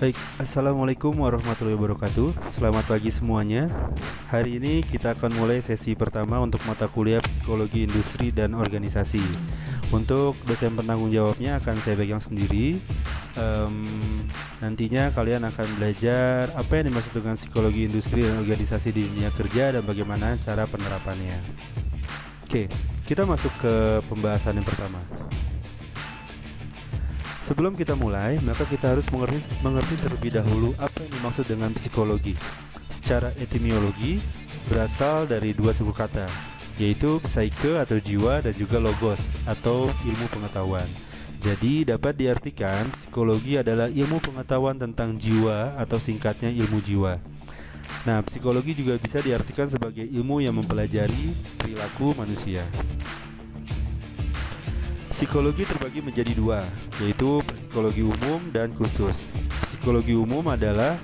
Baik, Assalamualaikum warahmatullahi wabarakatuh. Selamat pagi semuanya. Hari ini kita akan mulai sesi pertama untuk mata kuliah Psikologi Industri dan Organisasi. Untuk dosen penanggung jawabnya akan saya pegang sendiri. Nantinya kalian akan belajar apa yang dimaksud dengan psikologi industri dan organisasi di dunia kerja dan bagaimana cara penerapannya. Oke, kita masuk ke pembahasan yang pertama. Sebelum kita mulai, maka kita harus mengerti terlebih dahulu apa yang dimaksud dengan psikologi. Secara etimologi, berasal dari dua suku kata, yaitu psyche atau jiwa dan juga logos atau ilmu pengetahuan. Jadi dapat diartikan psikologi adalah ilmu pengetahuan tentang jiwa atau singkatnya ilmu jiwa. Nah, psikologi juga bisa diartikan sebagai ilmu yang mempelajari perilaku manusia. Psikologi terbagi menjadi dua, yaitu psikologi umum dan khusus. Psikologi umum adalah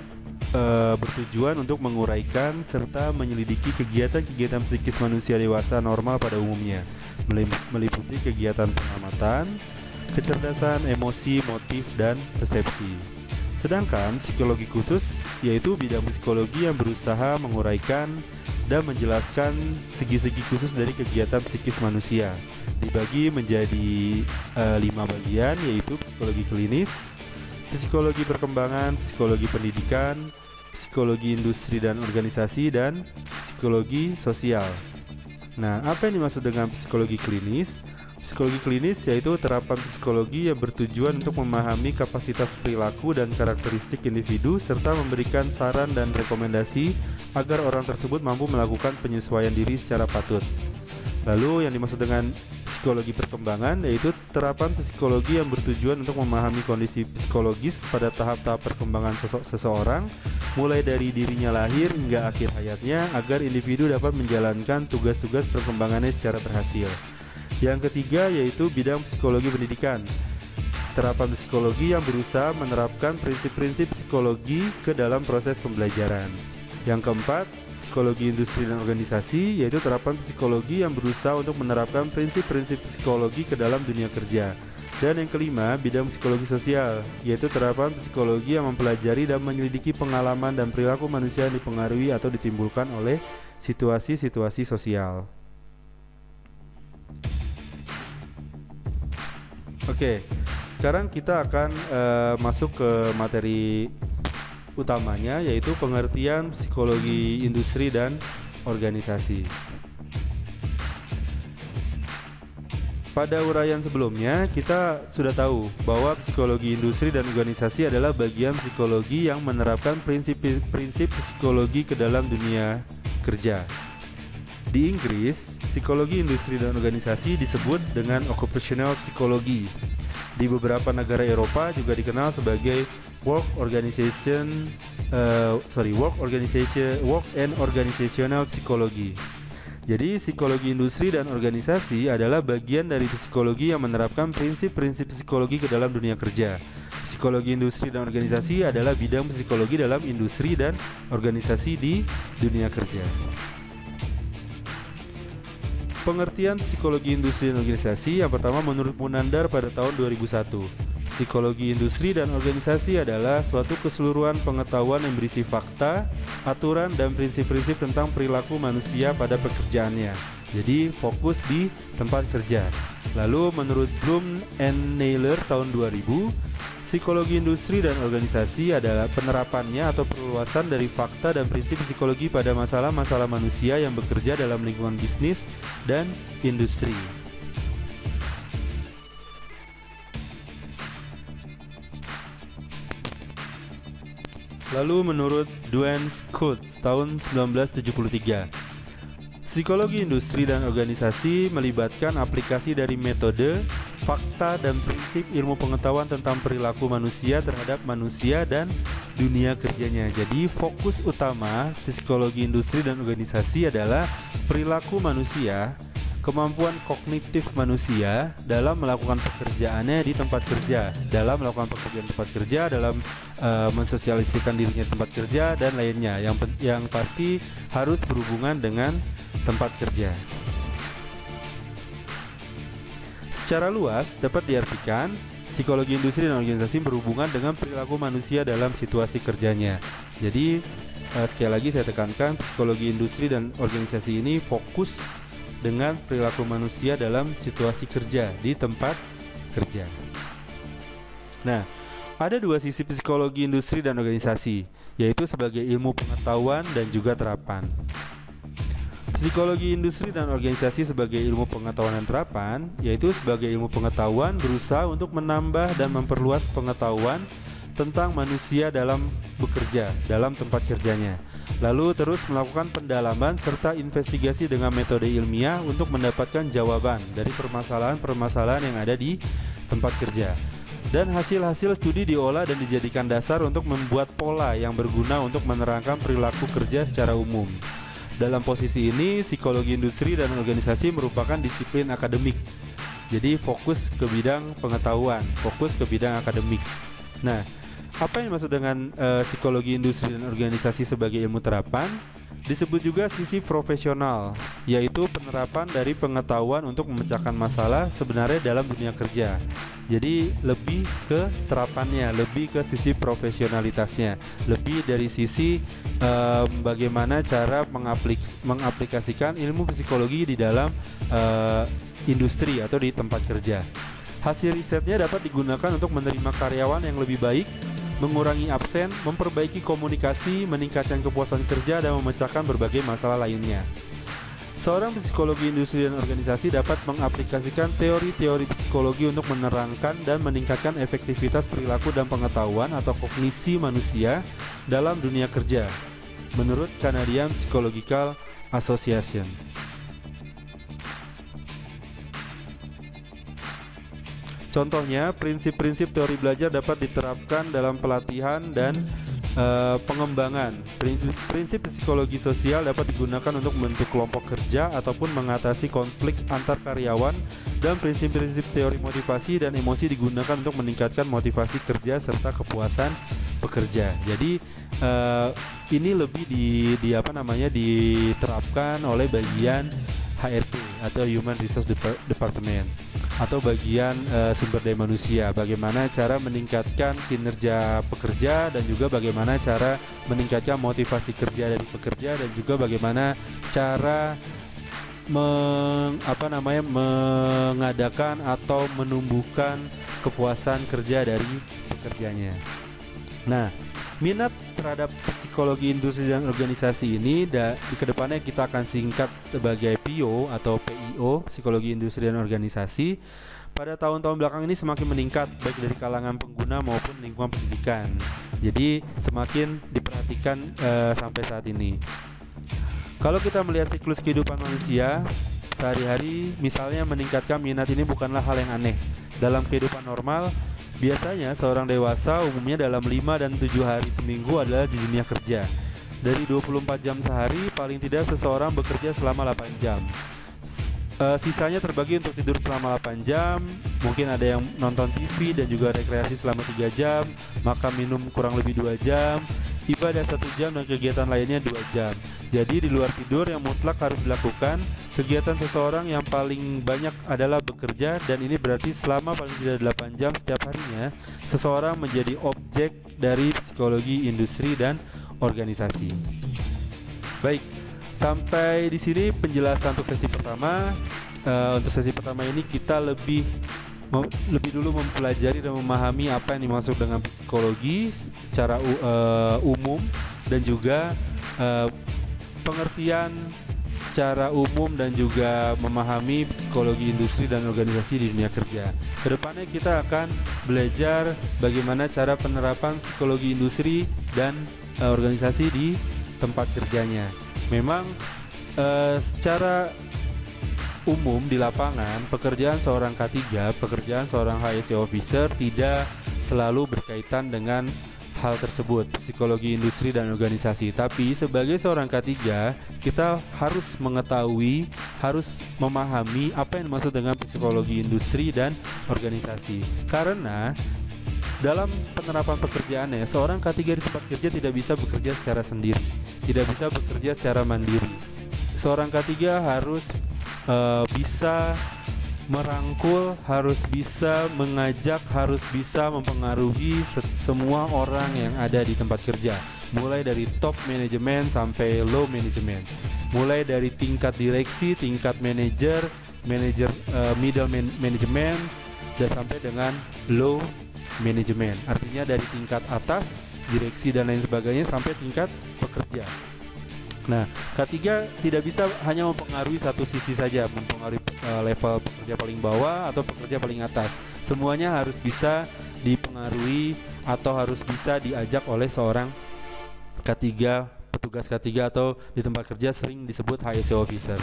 bertujuan untuk menguraikan serta menyelidiki kegiatan-kegiatan psikis manusia dewasa normal pada umumnya, meliputi kegiatan pengamatan, kecerdasan, emosi, motif, dan persepsi. Sedangkan psikologi khusus yaitu bidang psikologi yang berusaha menguraikan dan menjelaskan segi-segi khusus dari kegiatan psikis manusia. Dibagi menjadi 5 bagian, yaitu psikologi klinis, psikologi perkembangan, psikologi pendidikan, psikologi industri dan organisasi, dan psikologi sosial. Nah, apa yang dimaksud dengan psikologi klinis? Psikologi klinis yaitu terapan psikologi yang bertujuan untuk memahami kapasitas perilaku dan karakteristik individu serta memberikan saran dan rekomendasi agar orang tersebut mampu melakukan penyesuaian diri secara patut. Lalu yang dimaksud dengan psikologi perkembangan yaitu terapan psikologi yang bertujuan untuk memahami kondisi psikologis pada tahap-tahap perkembangan seseorang mulai dari dirinya lahir hingga akhir hayatnya agar individu dapat menjalankan tugas-tugas perkembangannya secara berhasil. Yang ketiga yaitu bidang psikologi pendidikan. Terapan psikologi yang berusaha menerapkan prinsip-prinsip psikologi ke dalam proses pembelajaran. Yang keempat, psikologi industri dan organisasi, yaitu terapan psikologi yang berusaha untuk menerapkan prinsip-prinsip psikologi ke dalam dunia kerja. Dan yang kelima, bidang psikologi sosial, yaitu terapan psikologi yang mempelajari dan menyelidiki pengalaman dan perilaku manusia yang dipengaruhi atau ditimbulkan oleh situasi-situasi sosial. Oke, sekarang kita akan masuk ke materi utamanya, yaitu pengertian psikologi industri dan organisasi. Pada uraian sebelumnya, kita sudah tahu bahwa psikologi industri dan organisasi adalah bagian psikologi yang menerapkan prinsip-prinsip psikologi ke dalam dunia kerja. Di Inggris, psikologi industri dan organisasi disebut dengan occupational psychology. Di beberapa negara Eropa juga dikenal sebagai work and organizational psychology. Jadi psikologi industri dan organisasi adalah bagian dari psikologi yang menerapkan prinsip-prinsip psikologi ke dalam dunia kerja. Psikologi industri dan organisasi adalah bidang psikologi dalam industri dan organisasi di dunia kerja. Pengertian psikologi industri dan organisasi yang pertama menurut Munandar pada tahun 2001. Psikologi industri dan organisasi adalah suatu keseluruhan pengetahuan yang berisi fakta, aturan, dan prinsip-prinsip tentang perilaku manusia pada pekerjaannya. Jadi fokus di tempat kerja. Lalu menurut Bloom and Naylor tahun 2000, psikologi industri dan organisasi adalah penerapannya atau perluasan dari fakta dan prinsip psikologi pada masalah-masalah manusia yang bekerja dalam lingkungan bisnis dan industri. Lalu menurut Duane Coates tahun 1973, psikologi industri dan organisasi melibatkan aplikasi dari metode, fakta, dan prinsip ilmu pengetahuan tentang perilaku manusia terhadap manusia dan dunia kerjanya. Jadi fokus utama psikologi industri dan organisasi adalah perilaku manusia, kemampuan kognitif manusia dalam melakukan pekerjaannya di tempat kerja, dalam melakukan pekerjaan tempat kerja, dalam mensosialisasikan dirinya di tempat kerja, dan lainnya yang pasti harus berhubungan dengan tempat kerja. Secara luas dapat diartikan psikologi industri dan organisasi berhubungan dengan perilaku manusia dalam situasi kerjanya. Jadi sekali lagi saya tekankan, psikologi industri dan organisasi ini fokus dengan perilaku manusia dalam situasi kerja di tempat kerja. Nah, ada dua sisi psikologi industri dan organisasi, yaitu sebagai ilmu pengetahuan dan juga terapan. Psikologi industri dan organisasi sebagai ilmu pengetahuan dan terapan, yaitu sebagai ilmu pengetahuan berusaha untuk menambah dan memperluas pengetahuan tentang manusia dalam bekerja, dalam tempat kerjanya. Lalu terus melakukan pendalaman serta investigasi dengan metode ilmiah untuk mendapatkan jawaban dari permasalahan-permasalahan yang ada di tempat kerja. Dan hasil-hasil studi diolah dan dijadikan dasar untuk membuat pola yang berguna untuk menerangkan perilaku kerja secara umum. Dalam posisi ini, psikologi industri dan organisasi merupakan disiplin akademik. Jadi fokus ke bidang pengetahuan, fokus ke bidang akademik. Nah, apa yang dimaksud dengan psikologi industri dan organisasi sebagai ilmu terapan? Disebut juga sisi profesional, yaitu penerapan dari pengetahuan untuk memecahkan masalah sebenarnya dalam dunia kerja. Jadi lebih ke terapannya, lebih ke sisi profesionalitasnya, lebih dari sisi bagaimana cara mengaplikasikan ilmu psikologi di dalam industri atau di tempat kerja. Hasil risetnya dapat digunakan untuk menerima karyawan yang lebih baik, mengurangi absen, memperbaiki komunikasi, meningkatkan kepuasan kerja, dan memecahkan berbagai masalah lainnya. Seorang psikologi industri dan organisasi dapat mengaplikasikan teori-teori psikologi untuk menerangkan dan meningkatkan efektivitas perilaku dan pengetahuan atau kognisi manusia dalam dunia kerja, menurut Canadian Psychological Association. Contohnya, prinsip-prinsip teori belajar dapat diterapkan dalam pelatihan dan pengembangan. Prinsip psikologi sosial dapat digunakan untuk membentuk kelompok kerja ataupun mengatasi konflik antar karyawan, dan prinsip-prinsip teori motivasi dan emosi digunakan untuk meningkatkan motivasi kerja serta kepuasan pekerja. Jadi ini lebih diterapkan oleh bagian HRD atau Human Resource Department, atau bagian sumber daya manusia, bagaimana cara meningkatkan kinerja pekerja dan juga bagaimana cara meningkatkan motivasi kerja dari pekerja, dan juga bagaimana cara mengadakan atau menumbuhkan kepuasan kerja dari pekerjanya. Nah, minat terhadap psikologi industri dan organisasi ini di kedepannya kita akan singkat sebagai PIO atau PIO, psikologi industri dan organisasi. Pada tahun-tahun belakang ini semakin meningkat baik dari kalangan pengguna maupun lingkungan pendidikan. Jadi semakin diperhatikan sampai saat ini. Kalau kita melihat siklus kehidupan manusia sehari-hari, misalnya meningkatkan minat ini bukanlah hal yang aneh. Dalam kehidupan normal, biasanya seorang dewasa umumnya dalam 5 dan 7 hari seminggu adalah di dunia kerja. Dari 24 jam sehari, paling tidak seseorang bekerja selama 8 jam. Sisanya terbagi untuk tidur selama 8 jam, mungkin ada yang nonton TV dan juga rekreasi selama 3 jam, makan minum kurang lebih 2 jam, ibadah 1 jam, dan kegiatan lainnya 2 jam. Jadi di luar tidur yang mutlak harus dilakukan, kegiatan seseorang yang paling banyak adalah bekerja, dan ini berarti selama paling tidak 8 jam setiap harinya, seseorang menjadi objek dari psikologi industri dan organisasi. Baik, sampai di sini penjelasan untuk sesi pertama. Untuk sesi pertama ini kita lebih dulu mempelajari dan memahami apa yang dimaksud dengan psikologi secara umum, dan juga pengertian secara umum, dan juga memahami psikologi industri dan organisasi di dunia kerja. Kedepannya kita akan belajar bagaimana cara penerapan psikologi industri dan organisasi di tempat kerjanya. Memang secara umum di lapangan, pekerjaan seorang K3, pekerjaan seorang HSE officer tidak selalu berkaitan dengan hal tersebut, psikologi industri dan organisasi. Tapi sebagai seorang K3, kita harus mengetahui, harus memahami apa yang dimaksud dengan psikologi industri dan organisasi. Karena dalam penerapan pekerjaannya, seorang K3 di tempat kerja tidak bisa bekerja secara sendiri, tidak bisa bekerja secara mandiri. Seorang K3 harus bisa merangkul, harus bisa mengajak, harus bisa mempengaruhi semua orang yang ada di tempat kerja, mulai dari top manajemen sampai low manajemen, mulai dari tingkat direksi, tingkat manajer, middle management, dan sampai dengan low management. Artinya dari tingkat atas, direksi dan lain sebagainya sampai tingkat pekerja. Nah, ketiga tidak bisa hanya mempengaruhi satu sisi saja, mempengaruhi level pekerja paling bawah atau pekerja paling atas. Semuanya harus bisa dipengaruhi atau harus bisa diajak oleh seorang ketiga, petugas ketiga, atau di tempat kerja sering disebut HSE officer.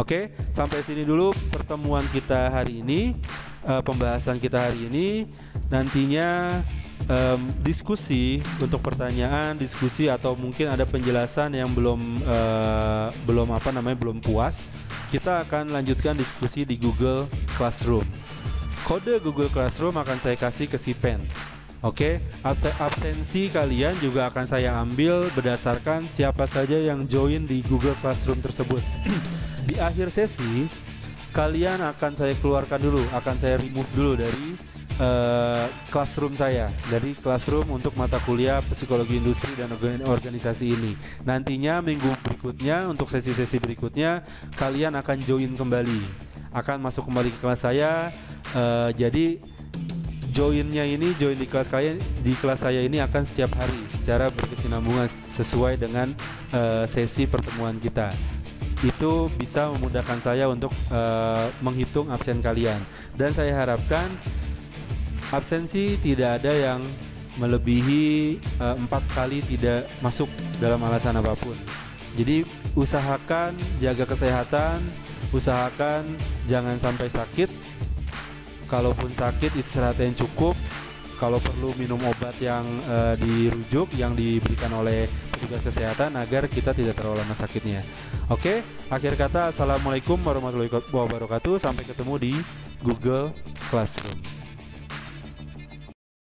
Oke, sampai sini dulu pertemuan kita hari ini, pembahasan kita hari ini. Nantinya diskusi untuk pertanyaan, diskusi atau mungkin ada penjelasan yang belum puas, kita akan lanjutkan diskusi di Google Classroom. Kode Google Classroom akan saya kasih ke si Pen. Oke, absensi kalian juga akan saya ambil berdasarkan siapa saja yang join di Google Classroom tersebut. Di akhir sesi, kalian akan saya keluarkan dulu, akan saya remove dulu dari classroom saya, dari classroom untuk mata kuliah psikologi industri dan organisasi ini. Nantinya minggu berikutnya, untuk sesi-sesi berikutnya, kalian akan join kembali, akan masuk kembali ke kelas saya. Jadi join di kelas kalian, di kelas saya ini akan setiap hari secara berkesinambungan sesuai dengan sesi pertemuan kita. Itu bisa memudahkan saya untuk menghitung absen kalian, dan saya harapkan absensi tidak ada yang melebihi 4 kali tidak masuk dalam alasan apapun. Jadi usahakan jaga kesehatan, usahakan jangan sampai sakit. Kalaupun sakit, istirahat yang cukup. Kalau perlu, minum obat yang dirujuk, yang diberikan oleh petugas kesehatan agar kita tidak terlalu lama sakitnya. Oke, akhir kata, assalamualaikum warahmatullahi wabarakatuh. Sampai ketemu di Google Classroom.